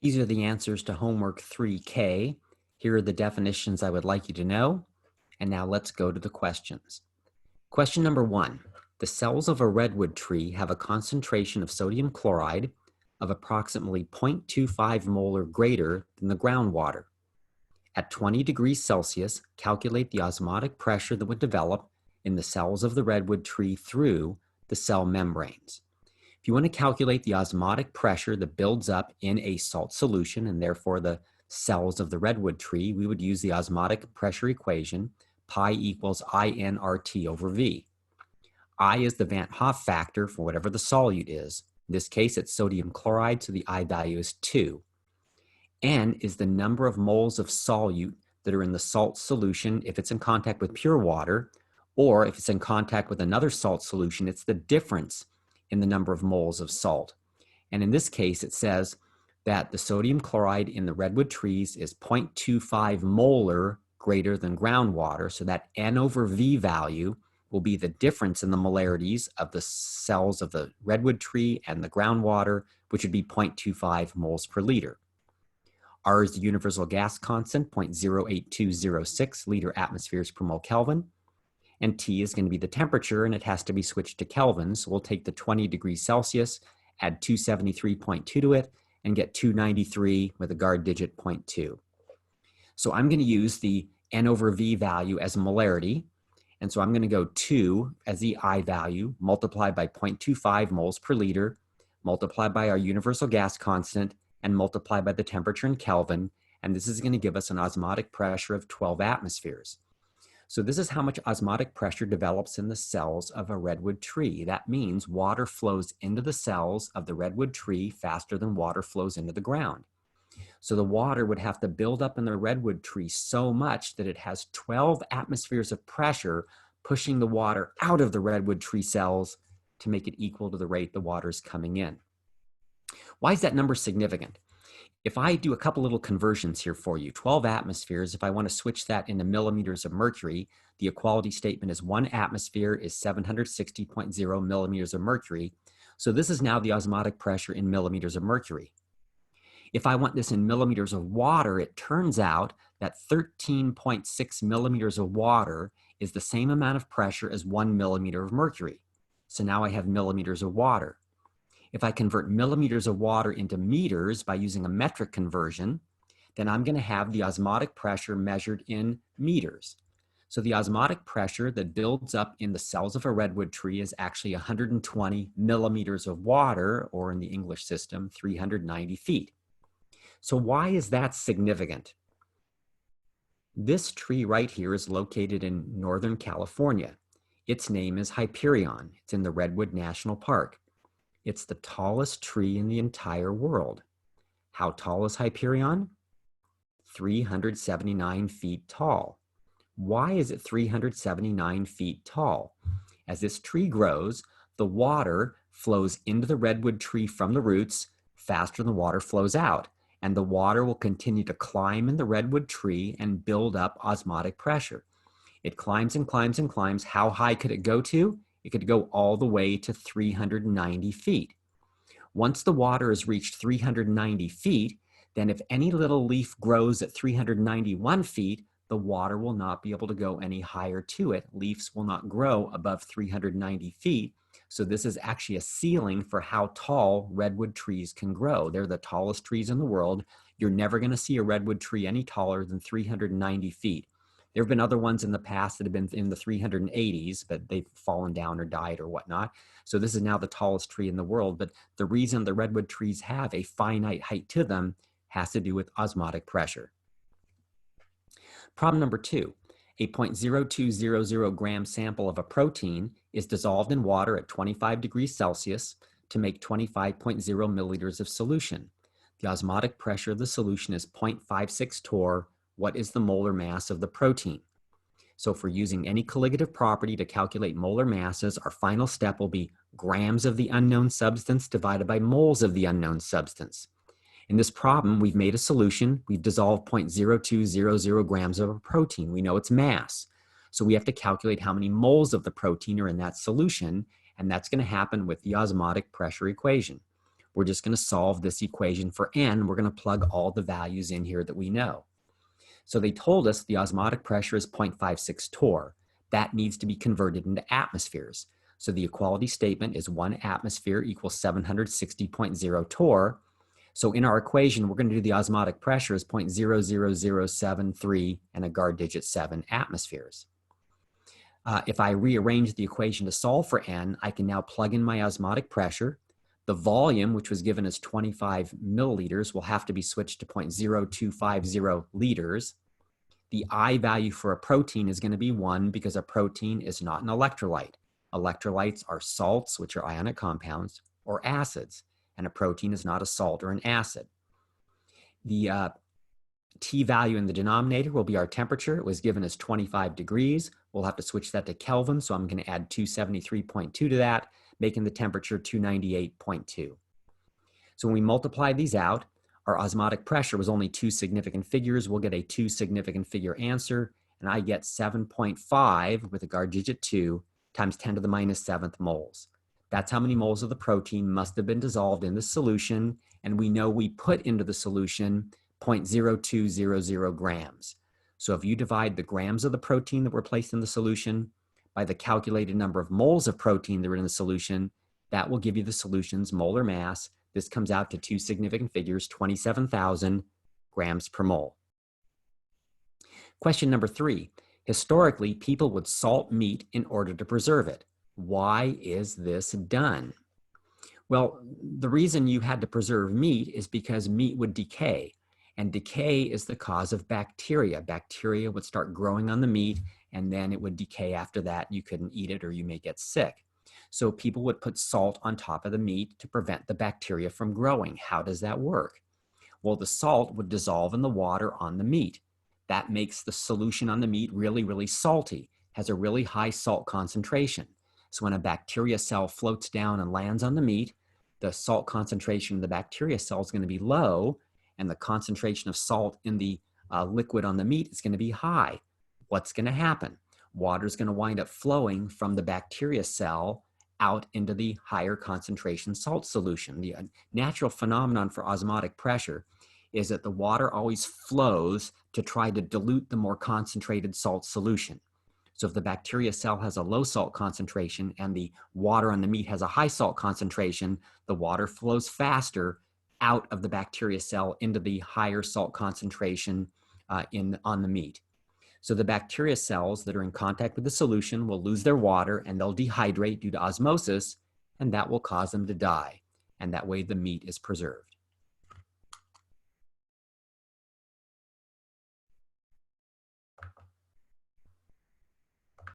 These are the answers to homework 3K. Here are the definitions I would like you to know. And now let's go to the questions. Question number 1. The cells of a redwood tree have a concentration of sodium chloride of approximately 0.25 molar greater than the groundwater. At 20 degrees Celsius, calculate the osmotic pressure that would develop in the cells of the redwood tree through the cell membranes. If you want to calculate the osmotic pressure that builds up in a salt solution, and therefore the cells of the redwood tree, we would use the osmotic pressure equation, pi equals INRT over V. I is the Van Hoff factor for whatever the solute is. In this case, it's sodium chloride, so the I value is 2. N is the number of moles of solute that are in the salt solution if it's in contact with pure water, or if it's in contact with another salt solution, it's the difference in the number of moles of salt. And in this case, it says that the sodium chloride in the redwood trees is 0.25 molar greater than groundwater, so that N over V value will be the difference in the molarities of the cells of the redwood tree and the groundwater, which would be 0.25 moles per liter. R is the universal gas constant, 0.08206 liter atmospheres per mole Kelvin. And T is going to be the temperature, and it has to be switched to Kelvin. So we'll take the 20 degrees Celsius, add 273.2 to it, and get 293 with a guard digit 0.2. So I'm going to use the N over V value as molarity. And so I'm going to go 2 as the I value, multiplied by 0.25 moles per liter, multiplied by our universal gas constant, and multiplied by the temperature in Kelvin. And this is going to give us an osmotic pressure of 12 atmospheres. So this is how much osmotic pressure develops in the cells of a redwood tree. That means water flows into the cells of the redwood tree faster than water flows into the ground. So the water would have to build up in the redwood tree so much that it has 12 atmospheres of pressure pushing the water out of the redwood tree cells to make it equal to the rate the water is coming in. Why is that number significant? If I do a couple little conversions here for you, 12 atmospheres, if I want to switch that into millimeters of mercury, the equality statement is 1 atmosphere is 760.0 millimeters of mercury. So this is now the osmotic pressure in millimeters of mercury. If I want this in millimeters of water, it turns out that 13.6 millimeters of water is the same amount of pressure as 1 millimeter of mercury. So now I have millimeters of water. If I convert millimeters of water into meters by using a metric conversion, then I'm going to have the osmotic pressure measured in meters. So the osmotic pressure that builds up in the cells of a redwood tree is actually 120 millimeters of water, or in the English system, 390 feet. So why is that significant? This tree right here is located in Northern California. Its name is Hyperion. It's in the Redwood National Park. It's the tallest tree in the entire world. How tall is Hyperion? 379 feet tall. Why is it 379 feet tall? As this tree grows, the water flows into the redwood tree from the roots faster than water flows out. And the water will continue to climb in the redwood tree and build up osmotic pressure. It climbs and climbs and climbs. How high could it go to? It could go all the way to 390 feet. Once the water has reached 390 feet, then if any little leaf grows at 391 feet, the water will not be able to go any higher to it. Leaves will not grow above 390 feet. So this is actually a ceiling for how tall redwood trees can grow. They're the tallest trees in the world. You're never going to see a redwood tree any taller than 390 feet. There have been other ones in the past that have been in the 380s, but they've fallen down or died or whatnot. So this is now the tallest tree in the world. But the reason the redwood trees have a finite height to them has to do with osmotic pressure. Problem number 2, a 0.0200 gram sample of a protein is dissolved in water at 25 degrees Celsius to make 25.0 milliliters of solution. The osmotic pressure of the solution is 0.56 torr. What is the molar mass of the protein? So if we're using any colligative property to calculate molar masses, our final step will be grams of the unknown substance divided by moles of the unknown substance. In this problem, we've made a solution. We've dissolved 0.0200 grams of a protein. We know its mass. So we have to calculate how many moles of the protein are in that solution, and that's going to happen with the osmotic pressure equation. We're just going to solve this equation for N. We're going to plug all the values in here that we know. So they told us the osmotic pressure is 0.56 torr. That needs to be converted into atmospheres. So the equality statement is 1 atmosphere equals 760.0 torr. So in our equation, we're going to do the osmotic pressure as 0.00073 and a guard digit 7 atmospheres. If I rearrange the equation to solve for N, I can now plug in my osmotic pressure. The volume, which was given as 25 milliliters, will have to be switched to 0.0250 liters. The I value for a protein is going to be 1 because a protein is not an electrolyte. Electrolytes are salts, which are ionic compounds, or acids, and a protein is not a salt or an acid. The T value in the denominator will be our temperature. It was given as 25 degrees. We'll have to switch that to Kelvin, so I'm going to add 273.2 to that, making the temperature 298.2. So when we multiply these out, our osmotic pressure was only 2 significant figures. We'll get a 2 significant figure answer, and I get 7.5 with a guard digit 2 times 10 to the minus 7th moles. That's how many moles of the protein must have been dissolved in the solution, and we know we put into the solution 0.0200 grams. So if you divide the grams of the protein that were placed in the solution by the calculated number of moles of protein that are in the solution, that will give you the solution's molar mass. This comes out to 2 significant figures, 27,000 grams per mole. Question number 3. Historically, people would salt meat in order to preserve it. Why is this done? Well, the reason you had to preserve meat is because meat would decay, and decay is the cause of bacteria. Bacteria would start growing on the meat, and then it would decay after that. You couldn't eat it or you may get sick. So people would put salt on top of the meat to prevent the bacteria from growing. How does that work? Well, the salt would dissolve in the water on the meat. That makes the solution on the meat really, really salty, has a really high salt concentration. So when a bacteria cell floats down and lands on the meat, the salt concentration of the bacteria cell is going to be low, and the concentration of salt in the liquid on the meat is going to be high. What's going to happen? Water is going to wind up flowing from the bacteria cell out into the higher concentration salt solution. The natural phenomenon for osmotic pressure is that the water always flows to try to dilute the more concentrated salt solution. So if the bacteria cell has a low salt concentration and the water on the meat has a high salt concentration, the water flows faster out of the bacteria cell into the higher salt concentration on the meat. So the bacteria cells that are in contact with the solution will lose their water and they'll dehydrate due to osmosis, and that will cause them to die. And that way the meat is preserved.